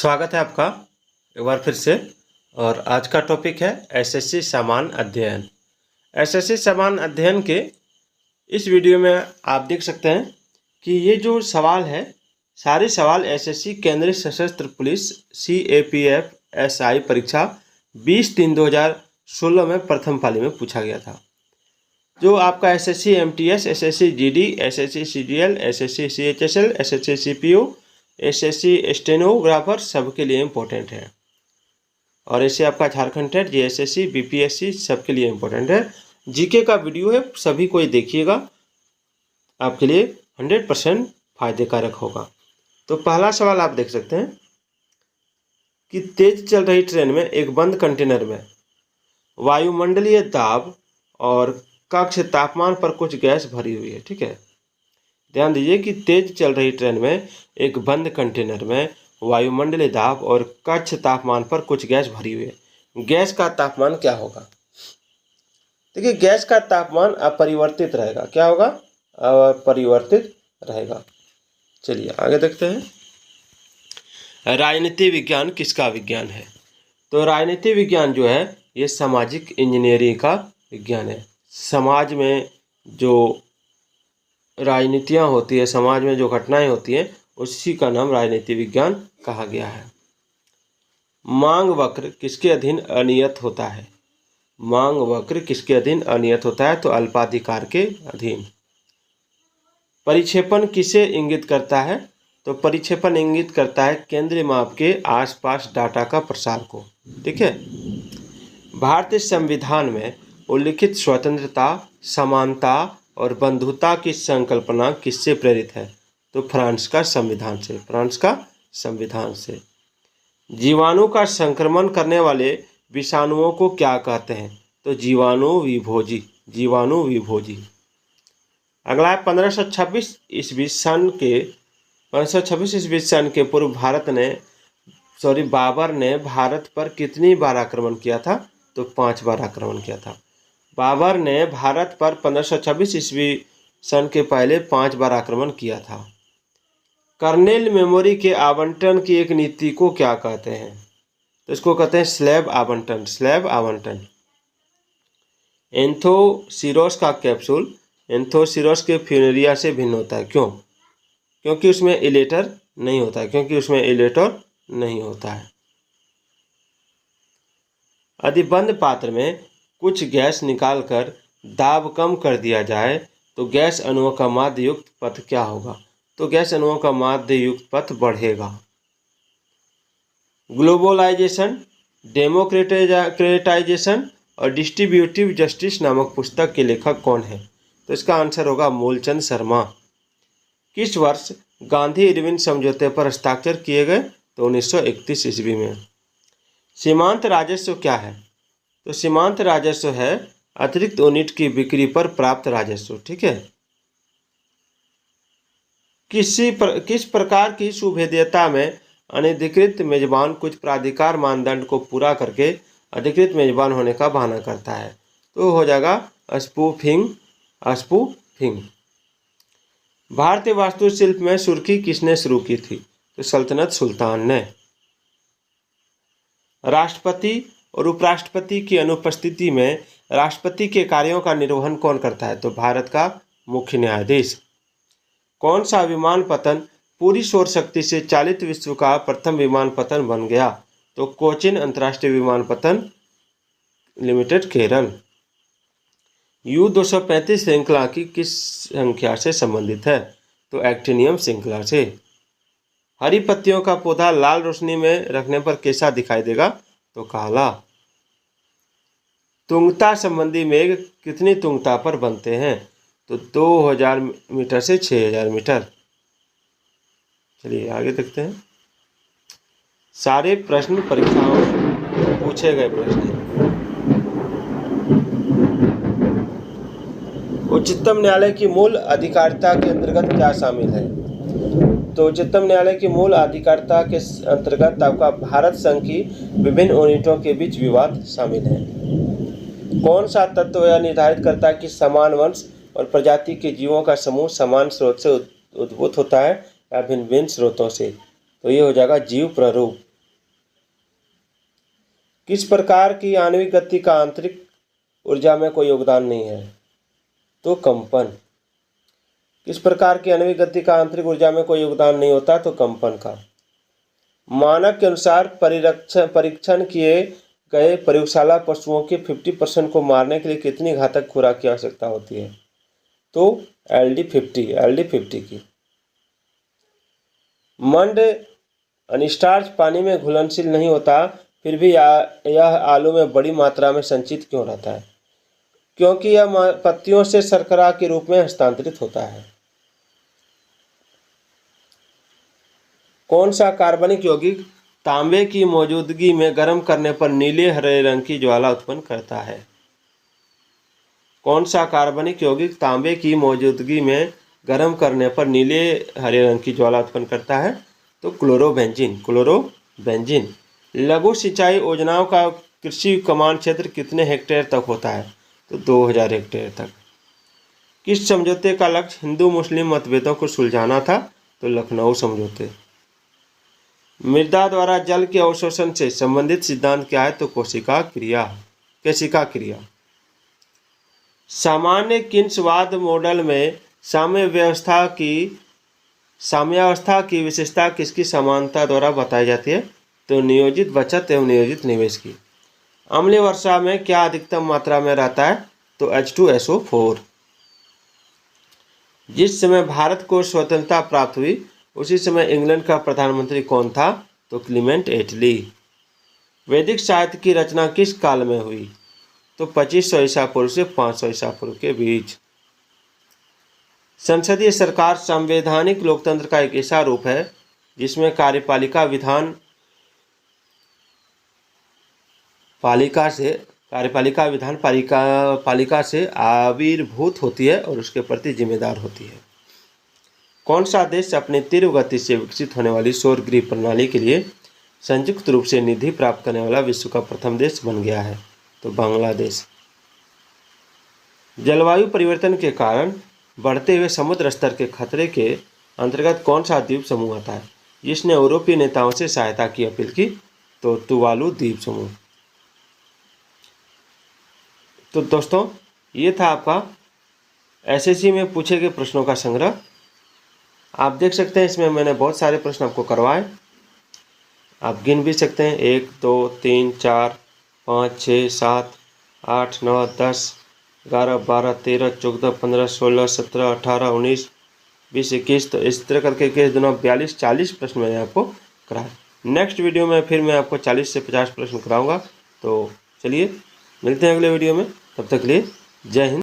स्वागत है आपका एक बार फिर से। और आज का टॉपिक है एसएससी सामान्य अध्ययन। एसएससी सामान्य अध्ययन के इस वीडियो में आप देख सकते हैं कि ये जो सवाल है, सारे सवाल एसएससी केंद्रीय सशस्त्र पुलिस CAPF SI परीक्षा 20/3/2016 में प्रथम पाली में पूछा गया था। जो आपका SSC MTS, SSC GD, SSC CGL, SSC CHSL, SSC CPO, SSC stenographer सबके लिए इम्पोर्टेंट है। और ऐसे आपका झारखंड टेट, JSSC, BPSC सबके लिए इम्पोर्टेंट है। जीके का वीडियो है, सभी को देखिएगा, आपके लिए 100% फायदेकारक होगा। तो पहला सवाल आप देख सकते हैं कि तेज चल रही ट्रेन में एक बंद कंटेनर में वायुमंडलीय दाब और कक्ष तापमान पर कुछ गैस भरी हुई है। ठीक है, ध्यान दीजिए कि तेज चल रही ट्रेन में एक बंद कंटेनर में वायुमंडलीय दाब और कक्ष तापमान पर कुछ गैस भरी हुई है। गैस का तापमान क्या होगा? देखिए, गैस का तापमान अपरिवर्तित रहेगा। क्या होगा? अपरिवर्तित रहेगा। चलिए आगे देखते हैं। राजनीति विज्ञान किसका विज्ञान है? तो राजनीति विज्ञान जो है ये सामाजिक इंजीनियरिंग का विज्ञान है। समाज में जो राजनीतियाँ होती है, समाज में जो घटनाएं होती हैं, उसी का नाम राजनीति विज्ञान कहा गया है। मांग वक्र किसके अधीन अनियत होता है? मांग वक्र किसके अधीन अनियत होता है? तो अल्पाधिकार के अधीन। परिक्षेपण किसे इंगित करता है? तो परिक्षेपण इंगित करता है केंद्रीय माप के आसपास डाटा का प्रसार को। ठीक है। भारतीय संविधान में उल्लिखित स्वतंत्रता, समानता और बंधुता की संकल्पना किससे प्रेरित है? तो फ्रांस का संविधान से। फ्रांस का संविधान से। जीवाणु का संक्रमण करने वाले विषाणुओं को क्या कहते हैं? तो जीवाणु विभोजी। जीवाणु विभोजी। अगला है 1526 ईस्वी सन के पूर्व बाबर ने भारत पर कितनी बार आक्रमण किया था? तो 5 बार आक्रमण किया था। बाबर ने भारत पर 1526 ईस्वी सन के पहले 5 बार आक्रमण किया था। कर्नेल मेमोरी के आवंटन की एक नीति को क्या कहते हैं? तो इसको कहते हैं स्लैब आवंटन। स्लैब आवंटन। एंथोसिरोस का कैप्सूल एंथोसिरोस के फ्यूनेरिया से भिन्न होता है। क्यों? क्योंकि उसमें इलेटर नहीं होता है। क्योंकि उसमें इलेटर नहीं होता है। यदि बंद पात्र में कुछ गैस निकालकर दाब कम कर दिया जाए तो गैस अणुओं का माध्य युक्त पथ क्या होगा? तो गैस अणुओं का माध्य युक्त पथ बढ़ेगा। ग्लोबलाइजेशन, डेमोक्रेटाइजेशन और डिस्ट्रीब्यूटिव जस्टिस नामक पुस्तक के लेखक कौन है? तो इसका आंसर होगा मूलचंद शर्मा। किस वर्ष गांधी इरविन समझौते पर हस्ताक्षर किए गए? तो 1931 ईस्वी में। सीमांत राजस्व क्या है? तो सीमांत राजस्व है अतिरिक्त यूनिट की बिक्री पर प्राप्त राजस्व। ठीक है। किस प्रकार की सुभेद्यता में अनधिकृत मेजबान कुछ प्राधिकार मानदंड को पूरा करके अधिकृत मेजबान होने का बहाना करता है? तो हो जाएगा स्पूफिंग। स्पूफिंग। भारतीय वास्तुशिल्प में सुर्खी किसने शुरू की थी? तो सल्तनत सुल्तान ने। राष्ट्रपति और उपराष्ट्रपति की अनुपस्थिति में राष्ट्रपति के कार्यों का निर्वहन कौन करता है? तो भारत का मुख्य न्यायाधीश। कौन सा विमानपत्तन पूरी सौर शक्ति से चालित विश्व का प्रथम विमानपत्तन बन गया? तो कोचिन अंतर्राष्ट्रीय विमानपत्तन लिमिटेड, केरल। U-235 श्रृंखला की किस संख्या से संबंधित है? तो एक्टिनियम श्रृंखला से। हरी पत्तियों का पौधा लाल रोशनी में रखने पर कैसा दिखाई देगा? तो काला। तुंगता संबंधी मेघ कितनी तुंगता पर बनते हैं? तो 2000 मीटर से 6000 मीटर। चलिए आगे देखते हैं। सारे प्रश्न परीक्षाओं में पूछे गए प्रश्न हैं। उच्चतम न्यायालय की मूल अधिकारिता के अंतर्गत क्या शामिल है? तो उच्चतम न्यायालय की मूल अधिकारिता के अंतर्गत आपका भारत संघ की विभिन्न यूनिटों के बीच विवाद शामिल है। कौन सा तत्व यह निर्धारित करता है कि समान वंश और प्रजाति के जीवों का समूह समान स्रोत से उद्भूत होता है या भिन्न भिन्न स्रोतों से? तो ये हो जाएगा जीव प्ररूप। किस प्रकार की आणविक गति का आंतरिक ऊर्जा में कोई योगदान नहीं है? तो कंपन। किस प्रकार की आणविक गति का आंतरिक ऊर्जा में कोई योगदान नहीं होता? तो कंपन का। मानक के अनुसार परीक्षण किए गए प्रयोगशाला पशुओं के 50% को मारने के लिए कितनी घातक खुराक की आवश्यकता होती है? तो LD50 की। मंड अनस्टार्च पानी में घुलनशील नहीं होता, फिर भी यह आलू में बड़ी मात्रा में संचित क्यों रहता है? क्योंकि यह पत्तियों से शर्करा के रूप में हस्तांतरित होता है। कौन सा कार्बनिक यौगिक तांबे की मौजूदगी में गर्म करने पर नीले हरे रंग की ज्वाला उत्पन्न करता है? कौन सा कार्बनिक यौगिक तांबे की मौजूदगी में गर्म करने पर नीले हरे रंग की ज्वाला उत्पन्न करता है? तो क्लोरोबेंजीन। लघु सिंचाई योजनाओं का कृषि कमान क्षेत्र कितने हेक्टेयर तक होता है? तो 2000 हेक्टेयर तक। किस समझौते का लक्ष्य हिंदू मुस्लिम मतभेदों को सुलझाना था? तो लखनऊ समझौते। मृदा द्वारा जल के अवशोषण से संबंधित सिद्धांत क्या है? तो केशिका क्रिया। सामान्य किन्सवाद मॉडल में साम्यावस्था की विशेषता किसकी समानता द्वारा बताई जाती है? तो नियोजित बचत एवं नियोजित निवेश की। अम्लीय वर्षा में क्या अधिकतम मात्रा में रहता है? तो H2SO4। जिस समय भारत को स्वतंत्रता प्राप्त हुई उसी समय इंग्लैंड का प्रधानमंत्री कौन था? तो क्लीमेंट एटली। वैदिक साहित्य की रचना किस काल में हुई? तो 2500 ईसा पूर्व से 500 ईसा पूर्व के बीच। संसदीय सरकार संवैधानिक लोकतंत्र का एक ऐसा रूप है जिसमें कार्यपालिका विधान पालिका से आविर्भूत होती है और उसके प्रति जिम्मेदार होती है। कौन सा देश अपनी तीव्र गति से विकसित होने वाली सौर गृह प्रणाली के लिए संयुक्त रूप से निधि प्राप्त करने वाला विश्व का प्रथम देश बन गया है? तो बांग्लादेश। जलवायु परिवर्तन के कारण बढ़ते हुए समुद्र स्तर के खतरे के अंतर्गत कौन सा द्वीप समूह आता है जिसने यूरोपीय नेताओं से सहायता की अपील की? तो तुवालू द्वीप समूह। तो दोस्तों, ये था आपका एसएससी में पूछे गए प्रश्नों का संग्रह। आप देख सकते हैं इसमें मैंने बहुत सारे प्रश्न आपको करवाए। आप गिन भी सकते हैं 1 2 3 4 5 6 7 8 9 10 11 12 13 14 15 16 17 18 19 20 21। तो इस तरह करके इस दिनों 42 40 प्रश्न मैंने आपको कराए। नेक्स्ट वीडियो में फिर मैं आपको 40 से 50 प्रश्न कराऊंगा। तो चलिए मिलते हैं अगले वीडियो में, तब तक के लिए जय हिंद।